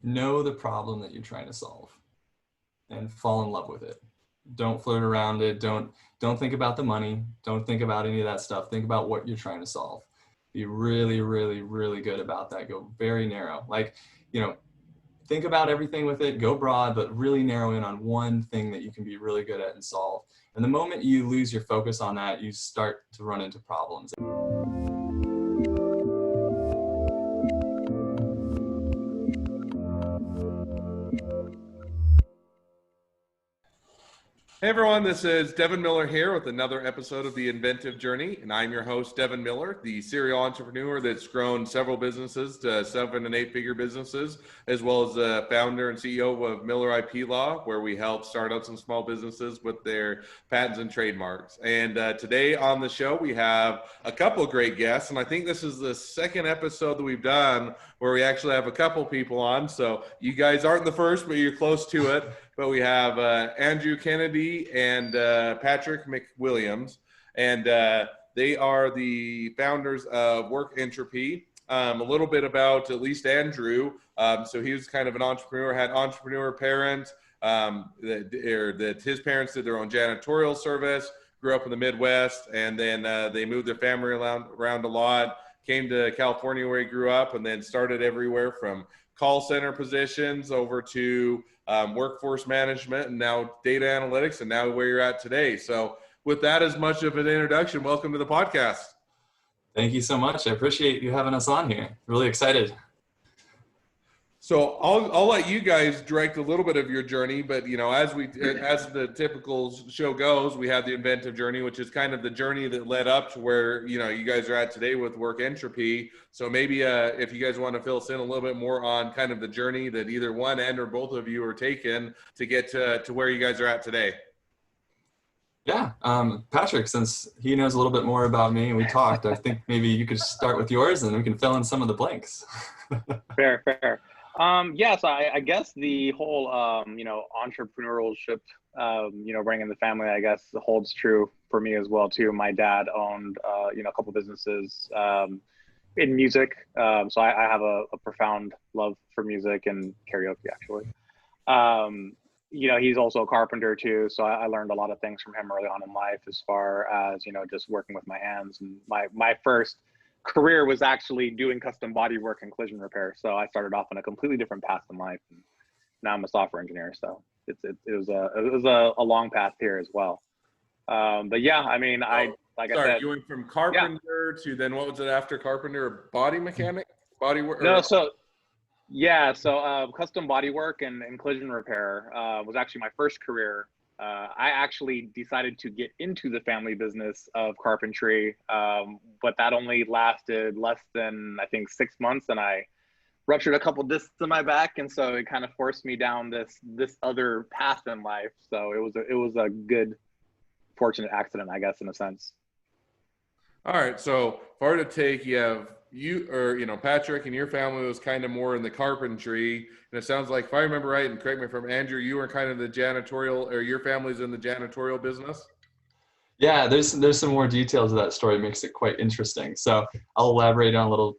know the problem that you're trying to solve and fall in love with it. Don't flirt around it. Don't think about the money. Don't think about any of that stuff. Think about what you're trying to solve. Be really, really, really good about that. Go very narrow. Like, think about everything with it, go broad, but really narrow in on one thing that you can be really good at and solve. And the moment you lose your focus on that, you start to run into problems. Hey everyone, this is Devin Miller here with another episode of the Inventive Journey, and I'm your host, Devin Miller, the serial entrepreneur that's grown several businesses to 7- and 8-figure businesses, as well as the founder and CEO of Miller IP Law, where we help startups and small businesses with their patents and trademarks. And today on the show, we have a couple of great guests, and I think this is the second episode that we've done where we actually have a couple people on. So you guys aren't the first, but you're close to it. But we have Andrew Kennedy and Patrick McWilliams, and they are the founders of Work Entropy. A little bit about at least Andrew. So he was kind of an entrepreneur, had entrepreneur parents, that his parents did their own janitorial service, grew up in the Midwest, and then they moved their family around a lot, came to California where he grew up, and then started everywhere from call center positions over to workforce management, and now data analytics, and now where you're at today. So with that as much of an introduction, welcome to the podcast. Thank you so much. I appreciate you having us on here. Really excited. So I'll let you guys direct a little bit of your journey, but as the typical show goes, we have the Inventive Journey, which is kind of the journey that led up to where you guys are at today with Work Entropy. So maybe if you guys want to fill us in a little bit more on kind of the journey that either one end or both of you are taking to get to where you guys are at today. Yeah, Patrick, since he knows a little bit more about me and we talked, I think maybe you could start with yours and we can fill in some of the blanks. Fair. So I guess the whole, entrepreneurship, running in the family, I guess holds true for me as well too. My dad owned, a couple businesses in music. So I have a profound love for music and karaoke actually. He's also a carpenter too. So I learned a lot of things from him early on in life as far as, just working with my hands. And my first career was actually doing custom body work and collision repair. So I started off on a completely different path in life. And now I'm a software engineer. So it was a long path here as well. But yeah, I mean, I said, you went from carpenter to then what was it after carpenter? Body mechanic, body work? No, so custom body work and collision repair was actually my first career. I actually decided to get into the family business of carpentry, but that only lasted less than, I think, 6 months, and I ruptured a couple discs in my back, and so it kind of forced me down this other path in life. So it was a good, fortunate accident, I guess, in a sense. All right, so far to take, Patrick and your family was kind of more in the carpentry, and it sounds like, if I remember right, and correct me if I'm Andrew, you were kind of the janitorial, or your family's in the janitorial business? Yeah, there's some more details of that story. It makes it quite interesting. So I'll elaborate on a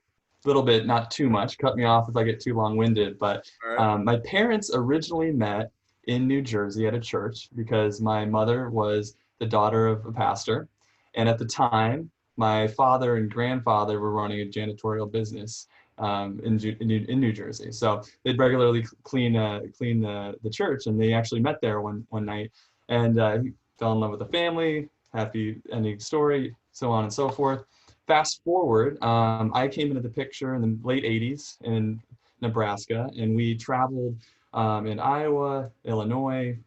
little bit, not too much. Cut me off if I get too long-winded. But my parents originally met in New Jersey at a church because my mother was the daughter of a pastor, and at the time, my father and grandfather were running a janitorial business in New Jersey. So they'd regularly clean the church, and they actually met there one night, and he fell in love with the family. Happy ending story, so on and so forth. Fast forward, I came into the picture in the late 80s in Nebraska, and we traveled in Iowa, Illinois,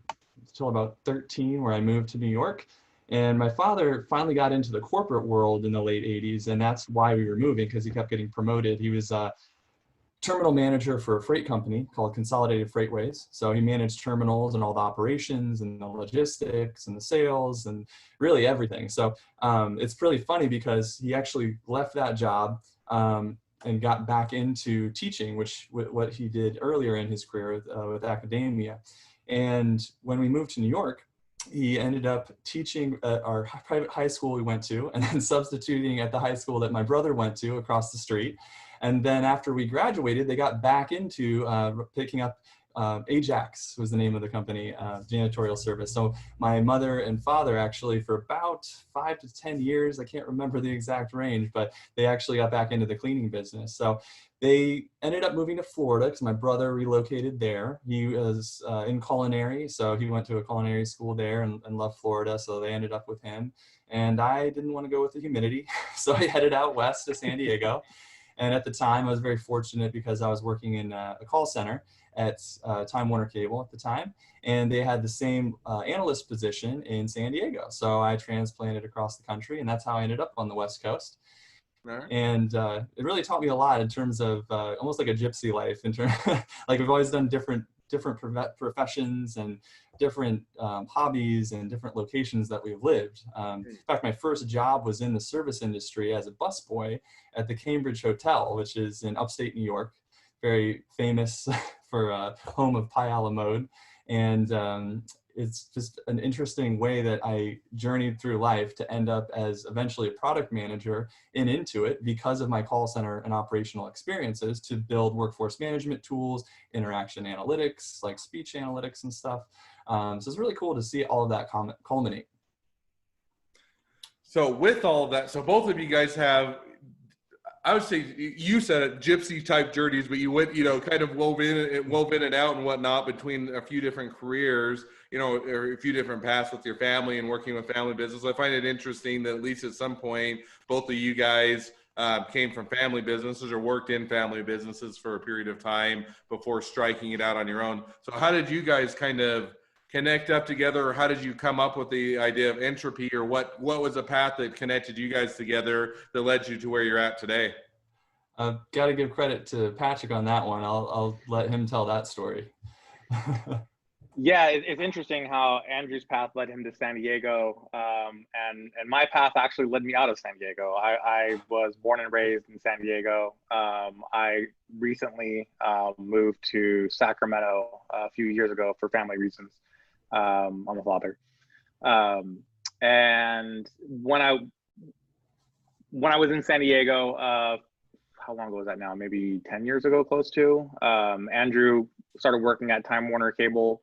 until about 13, where I moved to New York. And my father finally got into the corporate world in the late 80s, and that's why we were moving, because he kept getting promoted. He was a terminal manager for a freight company called Consolidated Freightways. So he managed terminals and all the operations and the logistics and the sales and really everything. So it's really funny because he actually left that job and got back into teaching, what he did earlier in his career with academia. And when we moved to New York, he ended up teaching at our private high school we went to, and then substituting at the high school that my brother went to across the street. And then after we graduated, they got back into picking up Ajax was the name of the company, janitorial service. So my mother and father actually, for about 5 to 10 years, I can't remember the exact range, but they actually got back into the cleaning business. So they ended up moving to Florida because my brother relocated there. He was in culinary, so he went to a culinary school there and loved Florida, so they ended up with him. And I didn't want to go with the humidity, so I headed out west to San Diego. And at the time, I was very fortunate because I was working in a call center at Time Warner Cable at the time, and they had the same analyst position in San Diego. So I transplanted across the country, and that's how I ended up on the West Coast. Right. And it really taught me a lot in terms of almost like a gypsy life. In terms, like we've always done different professions and different hobbies and different locations that we've lived. In fact, my first job was in the service industry as a busboy at the Cambridge Hotel, which is in upstate New York, very famous for home of Pie a la Mode. And it's just an interesting way that I journeyed through life to end up as eventually a product manager in Intuit because of my call center and operational experiences to build workforce management tools, interaction analytics, like speech analytics and stuff. So it's really cool to see all of that culminate. So with all of that, so both of you guys have, I would say, you said it, gypsy type journeys, but you went, kind of wove in and out and whatnot between a few different careers, or a few different paths with your family and working with family business. I find it interesting that at least at some point, both of you guys came from family businesses or worked in family businesses for a period of time before striking it out on your own. So how did you guys kind of connect up together, or how did you come up with the idea of Entropy, or what was the path that connected you guys together that led you to where you're at today? I've got to give credit to Patrick on that one. I'll let him tell that story. Yeah, it's interesting how Andrew's path led him to San Diego, and my path actually led me out of San Diego. I was born and raised in San Diego. I recently moved to Sacramento a few years ago for family reasons. I'm a father, and when I was in San Diego, how long ago was that now? Maybe 10 years ago, close to. Andrew started working at Time Warner Cable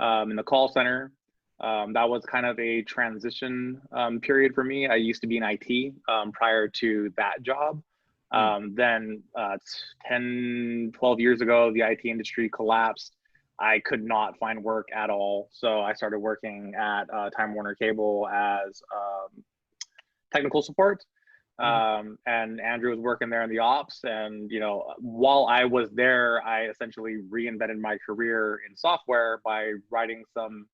in the call center. That was kind of a transition period for me. I used to be in IT prior to that job. Then 10, 12 years ago, the IT industry collapsed. I could not find work at all. So I started working at Time Warner Cable as technical support. And Andrew was working there in the ops. And, while I was there, I essentially reinvented my career in software by writing some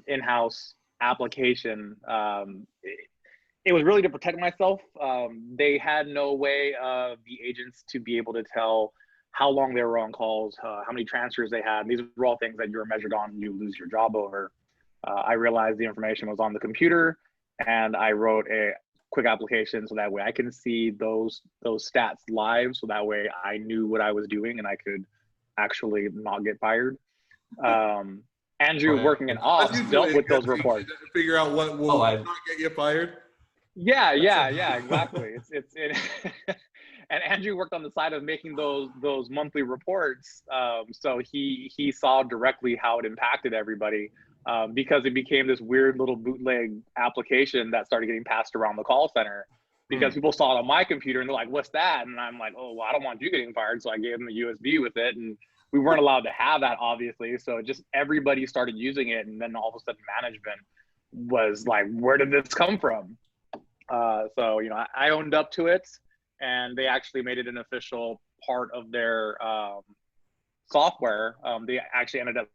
in-house application. It was really to protect myself. They had no way of the agents to be able to tell how long they were on calls, how many transfers they had. These were all things that you were measured on and you lose your job over. I realized the information was on the computer, and I wrote a quick application so that way I can see those stats live, so that way I knew what I was doing and I could actually not get fired. Andrew, working in ops, dealt with those reports. To figure out what will not get you fired. Yeah, exactly. It and Andrew worked on the side of making those monthly reports, so he saw directly how it impacted everybody, because it became this weird little bootleg application that started getting passed around the call center, because people saw it on my computer and they're like, "What's that?" And I'm like, "Oh, well, I don't want you getting fired," so I gave them a USB with it, and we weren't allowed to have that, obviously. So just everybody started using it, and then all of a sudden management was like, "Where did this come from?" So I owned up to it, and they actually made it an official part of their software. They actually ended up,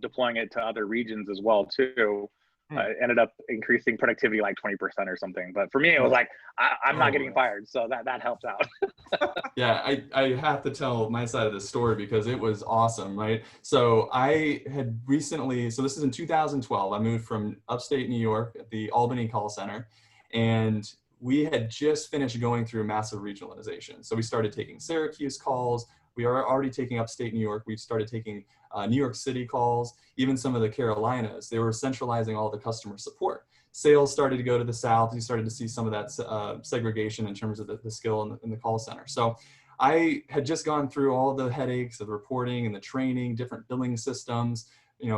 deploying it to other regions as well too. Ended up increasing productivity like 20% or something. But for me, it was like, I'm not getting fired, so that helps out. Yeah, I have to tell my side of the story because it was awesome, right? So I had recently, so this is in 2012, I moved from upstate New York at the Albany call center, and we had just finished going through massive regionalization. So we started taking Syracuse calls. We are already taking upstate New York. We started taking New York City calls, even some of the Carolinas. They were centralizing all the customer support. Sales started to go to the South. You started to see some of that segregation in terms of the skill in the call center. So I had just gone through all the headaches of reporting and the training, different billing systems.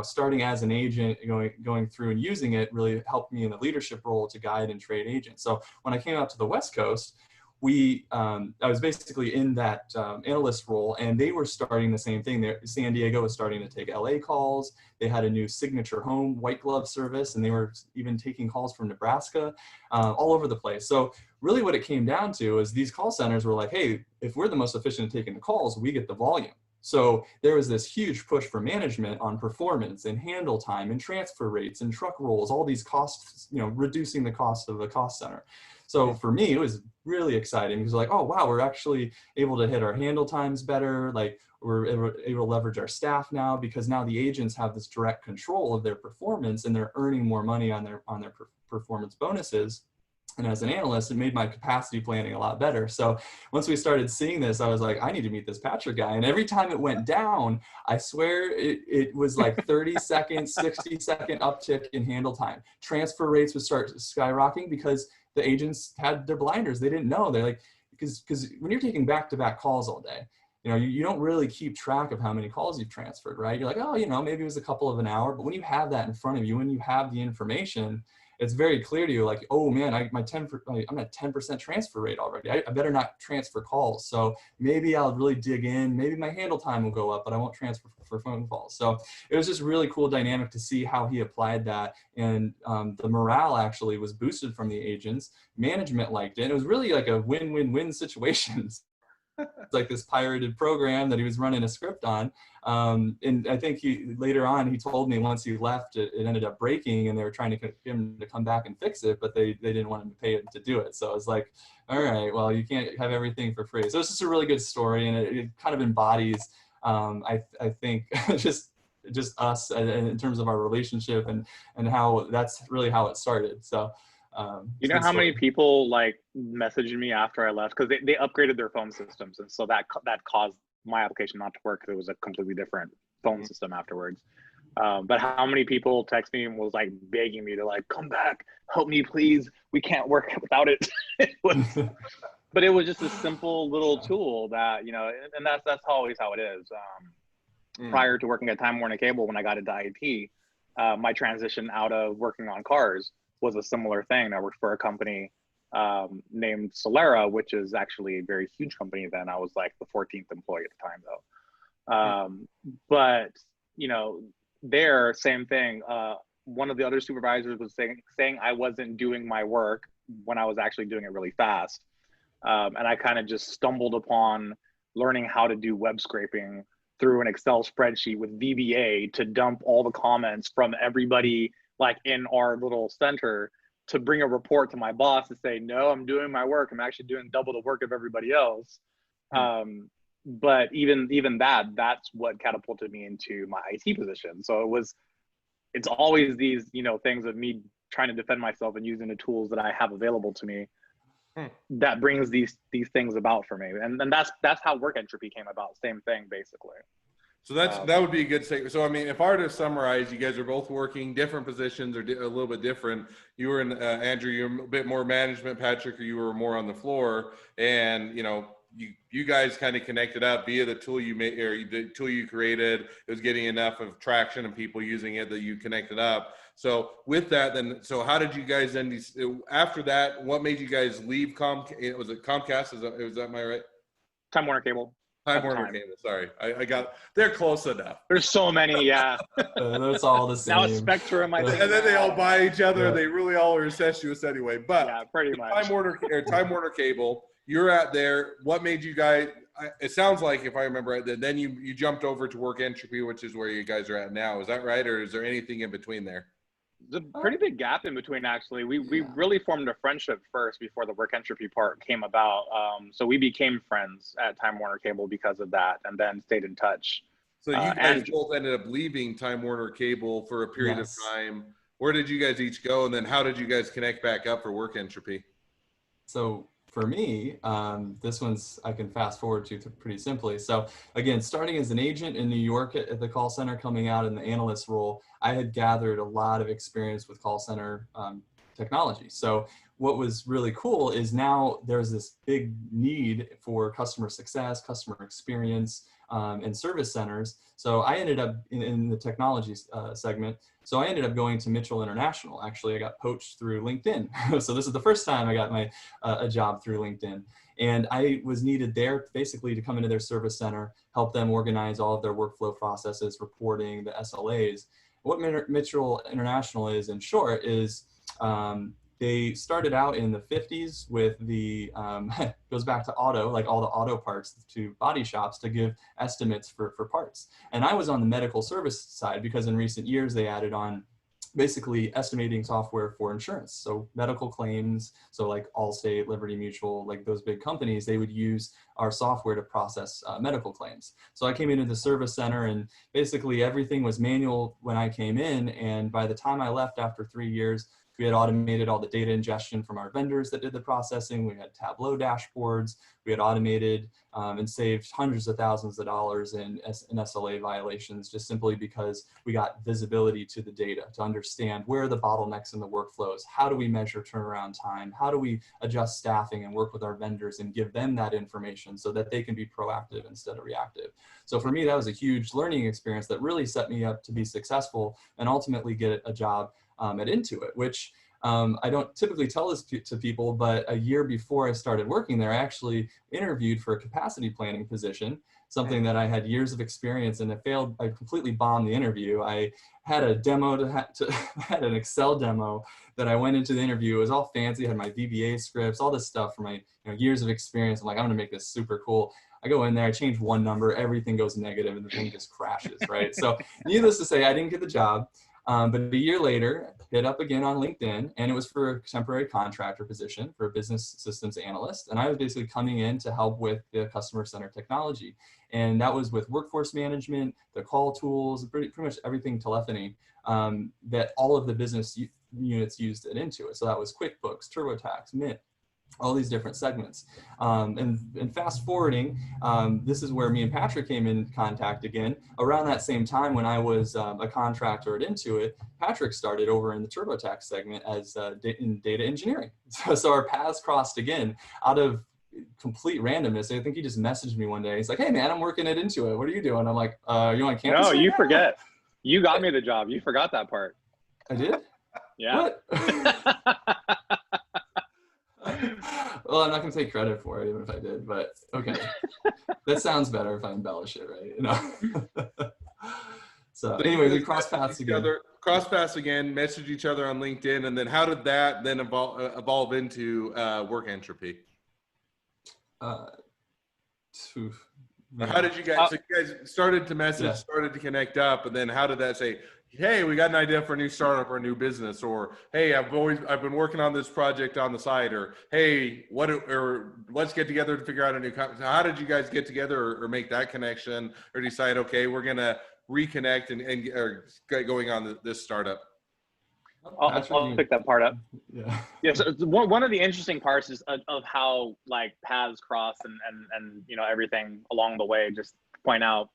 Starting as an agent, going through and using it really helped me in the leadership role to guide and train agents. So when I came out to the West Coast, I was basically in that analyst role, and they were starting the same thing. San Diego was starting to take LA calls. They had a new signature home white glove service, and they were even taking calls from Nebraska, all over the place. So really what it came down to is these call centers were like, hey, if we're the most efficient at taking the calls, we get the volume. So there was this huge push for management on performance and handle time and transfer rates and truck rolls, all these costs, reducing the cost of a cost center. So for me, it was really exciting because like, oh, wow, we're actually able to hit our handle times better. Like we're able to leverage our staff now because now the agents have this direct control of their performance and they're earning more money on their performance bonuses. And as an analyst, it made my capacity planning a lot better. So once we started seeing this, I was like, I need to meet this Patrick guy. And every time it went down, I swear it was like 30-second, 60-second uptick in handle time. Transfer rates would start skyrocketing because the agents had their blinders. They didn't know. They're like, because when you're taking back-to-back calls all day, you don't really keep track of how many calls you've transferred, right? You're like, oh, maybe it was a couple of an hour. But when you have that in front of you, when you have the information, it's very clear to you, like, oh man, I'm at 10% transfer rate already. I better not transfer calls. So maybe I'll really dig in. Maybe my handle time will go up, but I won't transfer for phone calls. So it was just really cool dynamic to see how he applied that. And the morale actually was boosted from the agents. Management liked it. It was really like a win-win-win situation. It's like this pirated program that he was running a script on. And I think later on, he told me once he left, it ended up breaking and they were trying to get him to come back and fix it, but they didn't want him to pay him to do it. So I was like, all right, well, you can't have everything for free. So it's just a really good story. And it kind of embodies, I think, just us in terms of our relationship and how that's really how it started. So you know how many people like messaged me after I left because they upgraded their phone systems, and so that caused my application not to work because it was a completely different phone system afterwards. But how many people text me and was like begging me to like come back, help me please, we can't work without it. But it was just a simple little tool that and that's always how it is. Prior to working at Time Warner Cable, when I got into IT, my transition out of working on cars was a similar thing. I worked for a company named Solera, which is actually a very huge company then. I was like the 14th employee at the time though. But there, same thing. One of the other supervisors was saying I wasn't doing my work when I was actually doing it really fast. And I kind of just stumbled upon learning how to do web scraping through an Excel spreadsheet with VBA to dump all the comments from everybody like in our little center to bring a report to my boss to say, no, I'm doing my work. I'm actually doing double the work of everybody else. But even that's what catapulted me into my IT position. So it's always these, things of me trying to defend myself and using the tools that I have available to me that brings these things about for me. And that's how work entropy came about. Same thing, basically. So that would be a good statement. So, I mean, if I were to summarize, you guys are both working different positions or a little bit different. You were in, Andrew, you're a bit more management, Patrick, or you were more on the floor. And, you guys kind of connected up via the tool you made or the tool you created. It was getting enough of traction and people using it that you connected up. So with that, then, so how did you guys then, after that, what made you guys leave Comcast? Was it Comcast? Is that my right? Time Warner Cable. Time Warner Cable. Sorry, I got. They're close enough. There's so many, yeah. It's all the same. Now it's Spectrum, I think. And then they all buy each other. Yeah. They really all are incestuous anyway. But yeah, pretty much. Time Warner Cable. You're at there. What made you guys? It sounds like, if I remember right, then you jumped over to Work Entropy, which is where you guys are at now. Is that right, or is there anything in between there? There's a pretty big gap in between, actually. We really formed a friendship first before the Work Entropy part came about. So we became friends at Time Warner Cable because of that, and then stayed in touch. So you guys both ended up leaving Time Warner Cable for a period of time. Where did you guys each go, and then how did you guys connect back up for Work Entropy? So for me, this one's I can fast forward to pretty simply. So again, starting as an agent in New York at the call center, coming out in the analyst role, I had gathered a lot of experience with call center technology. So what was really cool is now there's this big need for customer success, customer experience, and service centers. So I ended up in the technology segment. So I ended up going to Mitchell International. Actually, I got poached through LinkedIn. So this is the first time I got my a job through LinkedIn. And I was needed there basically to come into their service center, help them organize all of their workflow processes, reporting, the SLAs. What Mitchell International is, in short, is they started out in the 50s with the, goes back to auto, like all the auto parts to body shops to give estimates for parts. And I was on the medical service side because in recent years they added on basically estimating software for insurance. So medical claims, so like Allstate, Liberty Mutual, like those big companies, they would use our software to process medical claims. So I came into the service center and basically everything was manual when I came in. And by the time I left after 3 years, we had automated all the data ingestion from our vendors that did the processing. We had Tableau dashboards. We had automated and saved hundreds of thousands of dollars in SLA violations just simply because we got visibility to the data to understand where are the bottlenecks in the workflows, how do we measure turnaround time, how do we adjust staffing and work with our vendors and give them that information so that they can be proactive instead of reactive. So for me, that was a huge learning experience that really set me up to be successful and ultimately get a job at Intuit, which I don't typically tell this to people, but a year before I started working there, I actually interviewed for a capacity planning position, something that I had years of experience in. I failed, I completely bombed the interview. I had a demo had an Excel demo that I went into the interview. It was all fancy, I had my VBA scripts, all this stuff from my years of experience. I'm like, I'm gonna make this super cool. I go in there, I change one number, everything goes negative and the thing just crashes, right? So needless to say, I didn't get the job. But a year later, hit up again on LinkedIn, and it was for a temporary contractor position for a business systems analyst. And I was basically coming in to help with the customer center technology. And that was with workforce management, the call tools, pretty much everything telephony that all of the business units used it into it. So that was QuickBooks, TurboTax, Mint, all these different segments. And fast forwarding, this is where me and Patrick came in contact again. Around that same time when I was a contractor at Intuit, Patrick started over in the TurboTax segment as in data engineering. So our paths crossed again out of complete randomness. I think he just messaged me one day. He's like, hey man, I'm working at Intuit. What are you doing? I'm like, you on campus? No, right you now? forget. You got me the job. You forgot that part. I did? Yeah. What? Well, I'm not going to take credit for it, even if I did, but okay. That sounds better if I embellish it, right? So anyway, we cross paths again. Cross paths again, message each other on LinkedIn, and then how did that then evolve into work entropy? Yeah. How did you guys, so you guys started to message, started to connect up, and then how did that say, hey, we got an idea for a new startup or a new business, or hey, I've been working on this project on the side, or hey, let's get together to figure out a new company. How did you guys get together or make that connection or decide, okay, we're going to reconnect and get going on this startup? I'll pick that part up. Yeah. Yeah. So one of the interesting parts is of how like paths cross and everything along the way. Just to point out,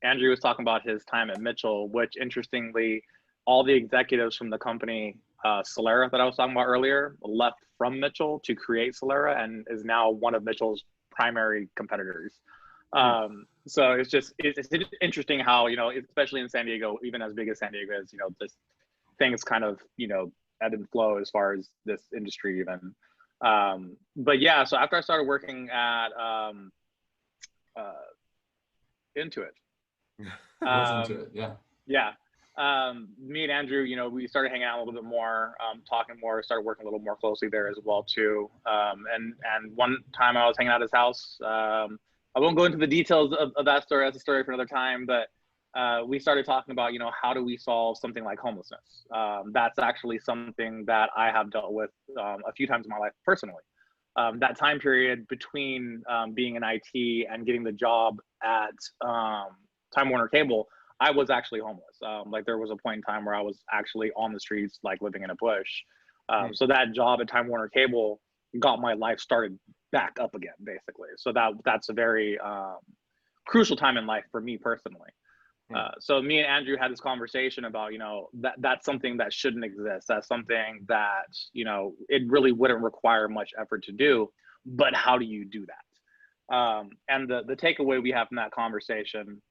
Andrew was talking about his time at Mitchell, which interestingly, all the executives from the company Solera that I was talking about earlier left from Mitchell to create Solera and is now one of Mitchell's primary competitors. So it's interesting how, especially in San Diego, even as big as San Diego is, this things kind of, ebb and flow as far as this industry even. But yeah, so after I started working at Intuit. Yeah. Me and Andrew, we started hanging out a little bit more, talking more, started working a little more closely there as well too. And one time I was hanging out at his house. I won't go into the details of that story. That's a story for another time, but we started talking about, how do we solve something like homelessness? That's actually something that I have dealt with a few times in my life personally. That time period between being in IT and getting the job at Time Warner Cable, I was actually homeless. Like there was a point in time where I was actually on the streets, like living in a bush. So that job at Time Warner Cable got my life started back up again, basically. So that's a very crucial time in life for me personally. So me and Andrew had this conversation about, that's something that shouldn't exist. That's something that, it really wouldn't require much effort to do, but how do you do that? And the takeaway we have from that conversation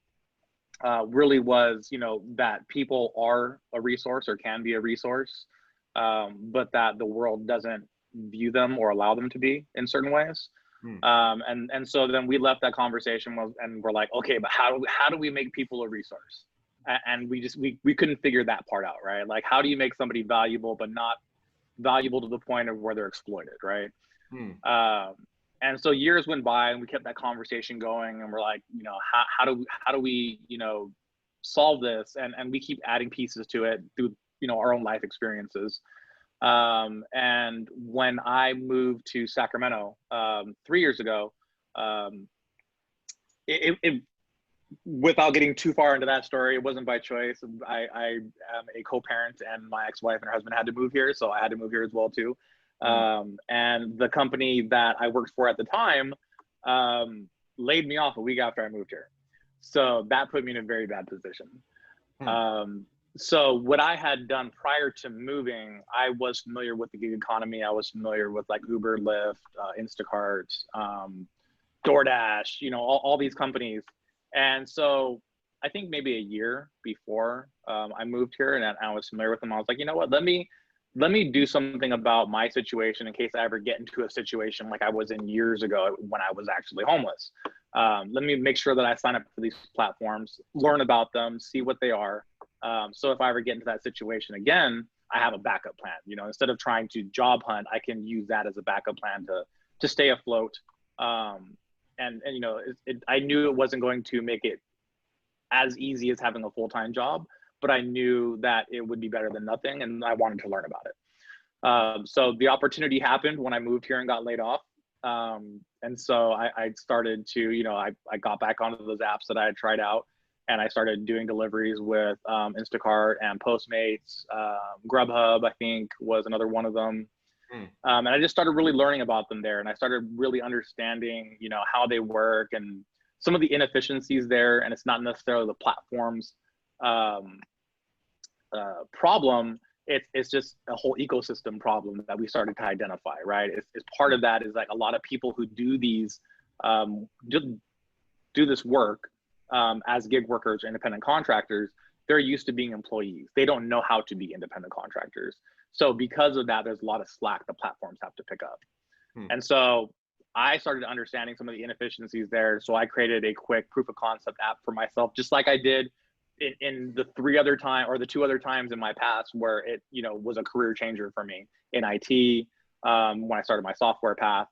really was, that people are a resource or can be a resource, but that the world doesn't view them or allow them to be in certain ways. And so then we left that conversation and we're like, okay, but how do we make people a resource? And we couldn't figure that part out, right? Like, how do you make somebody valuable, but not valuable to the point of where they're exploited, right? And so years went by and we kept that conversation going, and we're like, how do we, solve this? And we keep adding pieces to it through, our own life experiences. And when I moved to Sacramento 3 years ago, it without getting too far into that story, it wasn't by choice. I am a co-parent, and my ex-wife and her husband had to move here, so I had to move here as well too. And the company that I worked for at the time laid me off a week after I moved here, so that put me in a very bad position. So what I had done prior to moving, I was familiar with the gig economy. I was familiar with like Uber, Lyft, Instacart, DoorDash, all these companies. And so I think maybe a year before I moved here and I was familiar with them, I was like, you know what, let me do something about my situation in case I ever get into a situation like I was in years ago when I was actually homeless. Let me make sure that I sign up for these platforms, learn about them, see what they are. So if I ever get into that situation again, I have a backup plan. Instead of trying to job hunt, I can use that as a backup plan to stay afloat. And I knew it wasn't going to make it as easy as having a full-time job, but I knew that it would be better than nothing, and I wanted to learn about it. So the opportunity happened when I moved here and got laid off. And so I started to, I got back onto those apps that I had tried out, and I started doing deliveries with Instacart and Postmates. Grubhub, I think, was another one of them. And I just started really learning about them there, and I started really understanding, how they work and some of the inefficiencies there. And it's not necessarily the platform's problem. It's just a whole ecosystem problem that we started to identify, right? It's part of that is like a lot of people who do these do this work as gig workers or independent contractors, they're used to being employees. They don't know how to be independent contractors. So because of that, there's a lot of slack the platforms have to pick up. And so I started understanding some of the inefficiencies there. So I created a quick proof of concept app for myself, just like I did in the two other times in my past where it, was a career changer for me in IT, when I started my software path.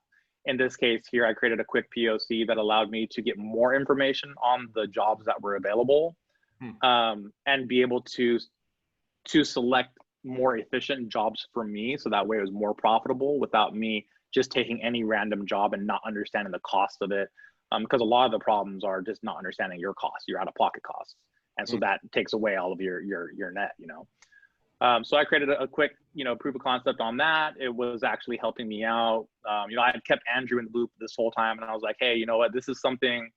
In this case here, I created a quick POC that allowed me to get more information on the jobs that were available, and be able to select more efficient jobs for me. So that way it was more profitable without me just taking any random job and not understanding the cost of it. Because a lot of the problems are just not understanding your costs, your out-of-pocket costs. And so that takes away all of your net, So I created a quick, proof of concept on that. It was actually helping me out. I had kept Andrew in the loop this whole time, and I was like, hey, you know what, this is something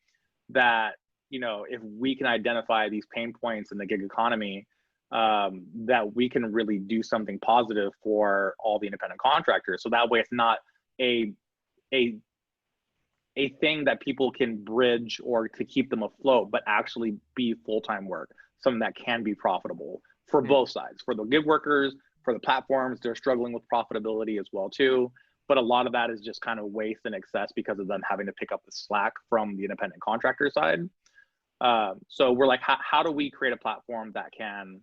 that, if we can identify these pain points in the gig economy, that we can really do something positive for all the independent contractors. So that way it's not a thing that people can bridge or to keep them afloat, but actually be full-time work, something that can be profitable for both sides, for the gig workers, for the platforms. They're struggling with profitability as well too. But a lot of that is just kind of waste and excess because of them having to pick up the slack from the independent contractor side. So we're like, how do we create a platform that can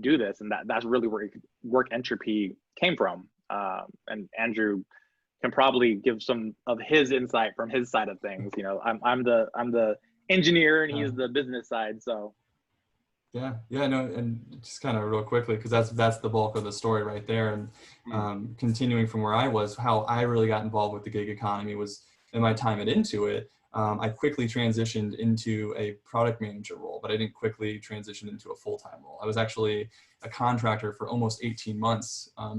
do this? And that's really where Work Entropy came from. And Andrew can probably give some of his insight from his side of things. I'm the engineer and he's the business side. So no, and just kind of real quickly, because that's the bulk of the story right there. And continuing from where I was, how I really got involved with the gig economy was in my time at Intuit. I quickly transitioned into a product manager role, but I didn't quickly transition into a full-time role. I was actually a contractor for almost 18 months, and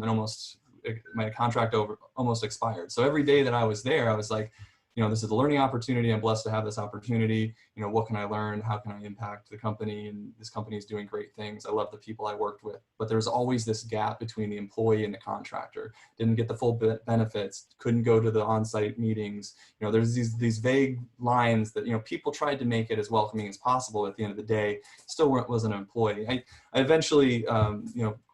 my contract almost expired. So every day that I was there, I was like, this is a learning opportunity. I'm blessed to have this opportunity. What can I learn? How can I impact the company? And this company is doing great things. I love the people I worked with, but there's always this gap between the employee and the contractor. Didn't get the full benefits, couldn't go to the on-site meetings. There's these vague lines that, people tried to make it as welcoming as possible. At the end of the day, still wasn't an employee. I eventually,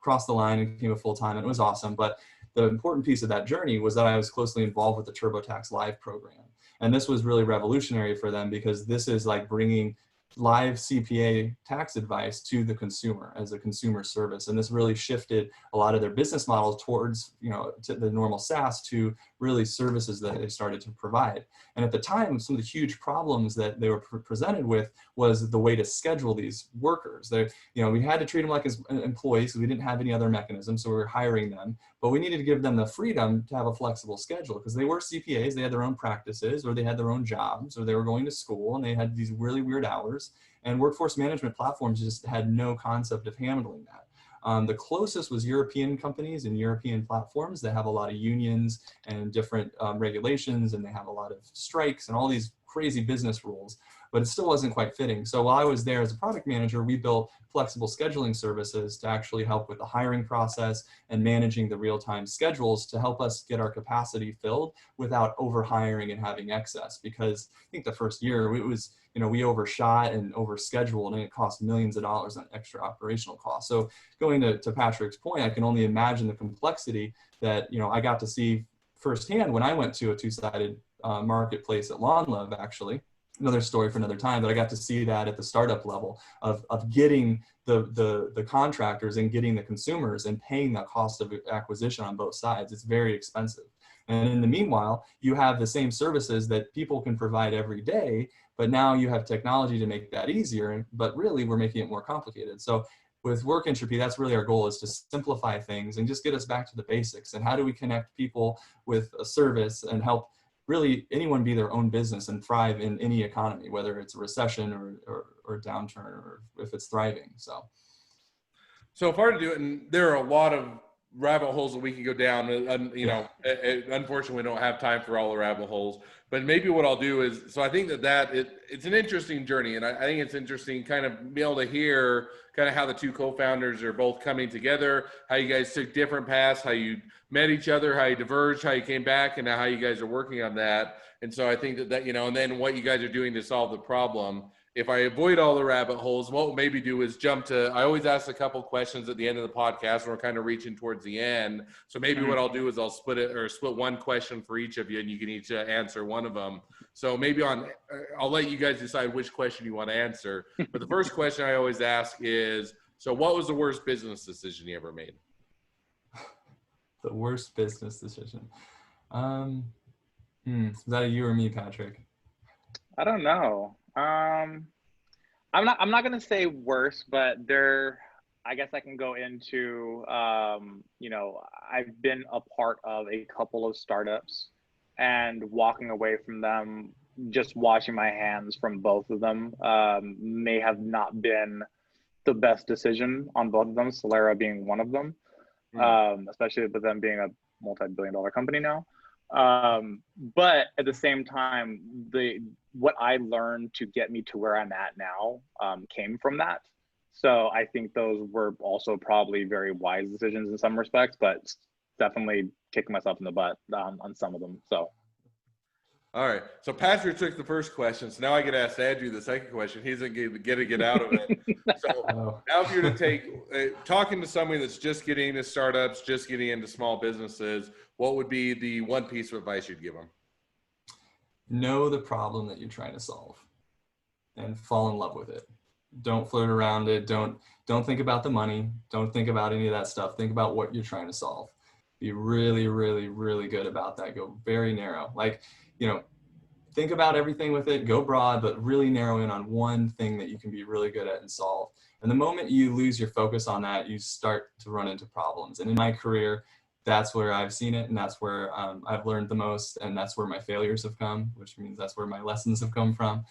crossed the line and became a full-time, and it was awesome. But the important piece of that journey was that I was closely involved with the TurboTax Live program. And this was really revolutionary for them, because this is like bringing live CPA tax advice to the consumer as a consumer service. And this really shifted a lot of their business models towards, to the normal SaaS, to really services that they started to provide. And at the time, some of the huge problems that they were presented with was the way to schedule these workers. We had to treat them like as employees because we didn't have any other mechanism. So we were hiring them, but we needed to give them the freedom to have a flexible schedule, because they were CPAs, they had their own practices, or they had their own jobs, or they were going to school and they had these really weird hours. And workforce management platforms just had no concept of handling that. The closest was European companies and European platforms that have a lot of unions and different regulations, and they have a lot of strikes and all these crazy business rules, but it still wasn't quite fitting. So while I was there as a product manager, we built flexible scheduling services to actually help with the hiring process and managing the real-time schedules to help us get our capacity filled without overhiring and having excess. Because I think the first year it was, we overshot and overscheduled, and it cost millions of dollars on extra operational costs. So going to Patrick's point, I can only imagine the complexity that, I got to see firsthand when I went to a two-sided marketplace at Lawn Love, actually. Another story for another time, but I got to see that at the startup level of getting the contractors and getting the consumers and paying the cost of acquisition on both sides. It's very expensive. And in the meanwhile, you have the same services that people can provide every day, but now you have technology to make that easier, but really we're making it more complicated. So with Work Entropy, that's really our goal, is to simplify things and just get us back to the basics. And how do we connect people with a service and help really anyone be their own business and thrive in any economy, whether it's a recession or downturn, or if it's thriving. So if I were to do it, and there are a lot of rabbit holes that we could go down, and unfortunately we don't have time for all the rabbit holes, but maybe what I'll do is, so I think it's an interesting journey, and I think it's interesting kind of be able to hear kind of how the two co-founders are both coming together, how you guys took different paths, how you met each other, how you diverged, how you came back, and now how you guys are working on that. And so I think that and then what you guys are doing to solve the problem. If I avoid all the rabbit holes, what we'll maybe do is jump to, I always ask a couple questions at the end of the podcast when we're kind of reaching towards the end. So maybe what I'll do is I'll split one question for each of you, and you can each answer one of them. So maybe I'll let you guys decide which question you want to answer. But the first question I always ask is, so what was the worst business decision you ever made? The worst business decision. Is that a you or me, Patrick? I don't know. I'm not gonna say worse, but I guess I can go into I've been a part of a couple of startups, and walking away from them, just washing my hands from both of them, may have not been the best decision on both of them, Solera being one of them, especially with them being a multi-billion-dollar company now. But at the same time, what I learned to get me to where I'm at now came from that. So I think those were also probably very wise decisions in some respects, but definitely kicking myself in the butt on some of them. So. All right. So Patrick took the first question. So now I get to ask Andrew the second question. He's going to get out of it. So now if you're to take, talking to somebody that's just getting into startups, just getting into small businesses, what would be the one piece of advice you'd give them? Know the problem that you're trying to solve and fall in love with it. Don't flirt around it. Don't think about the money. Don't think about any of that stuff. Think about what you're trying to solve. Be really, really, really good about that. Go very narrow. Think about everything with it, go broad, but really narrow in on one thing that you can be really good at and solve. And the moment you lose your focus on that, you start to run into problems. And in my career, that's where I've seen it, and that's where I've learned the most, and that's where my failures have come, which means that's where my lessons have come from.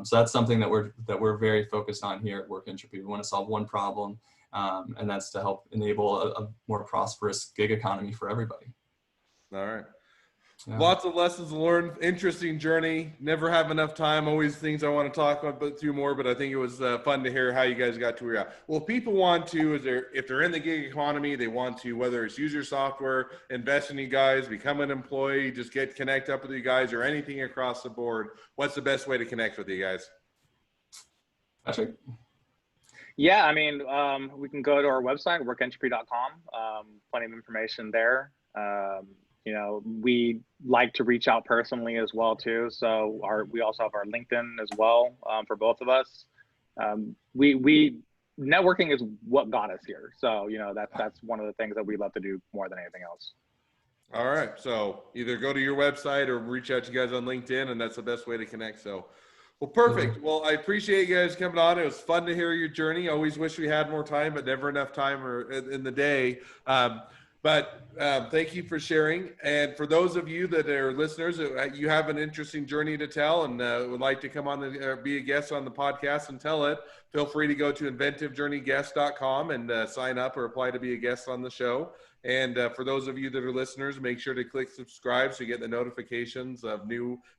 So that's something that we're very focused on here at Work Entropy. We want to solve one problem, and that's to help enable a more prosperous gig economy for everybody. All right. Yeah. Lots of lessons learned. Interesting journey. Never have enough time. Always things I want to talk about through more. But I think it was fun to hear how you guys got to where you're at. Well, if people want to, if they're in the gig economy, they want to, whether it's use your software, invest in you guys, become an employee, just connect up with you guys, or anything across the board. What's the best way to connect with you guys? Patrick? Yeah, I mean, we can go to our website, workentropy.com. Plenty of information there. You know, we like to reach out personally as well too. So we also have our LinkedIn as well, for both of us. We networking is what got us here. So, you know, that's one of the things that we love to do more than anything else. All right. So either go to your website or reach out to you guys on LinkedIn, and that's the best way to connect. So, well, perfect. Well, I appreciate you guys coming on. It was fun to hear your journey. Always wish we had more time, but never enough time in the day. But thank you for sharing. And for those of you that are listeners, you have an interesting journey to tell and would like to come on and be a guest on the podcast and tell it, feel free to go to inventivejourneyguest.com and sign up or apply to be a guest on the show. And for those of you that are listeners, make sure to click subscribe so you get the notifications of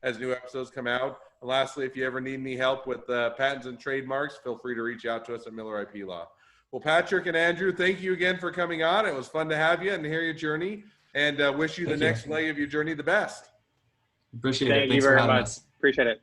as new episodes come out. And lastly, if you ever need any help with patents and trademarks, feel free to reach out to us at Miller IP Law. Well, Patrick and Andrew, thank you again for coming on. It was fun to have you and to hear your journey, and wish you the next leg of your journey the best. Appreciate it. Thank you Thanks for very having much. us. Appreciate it.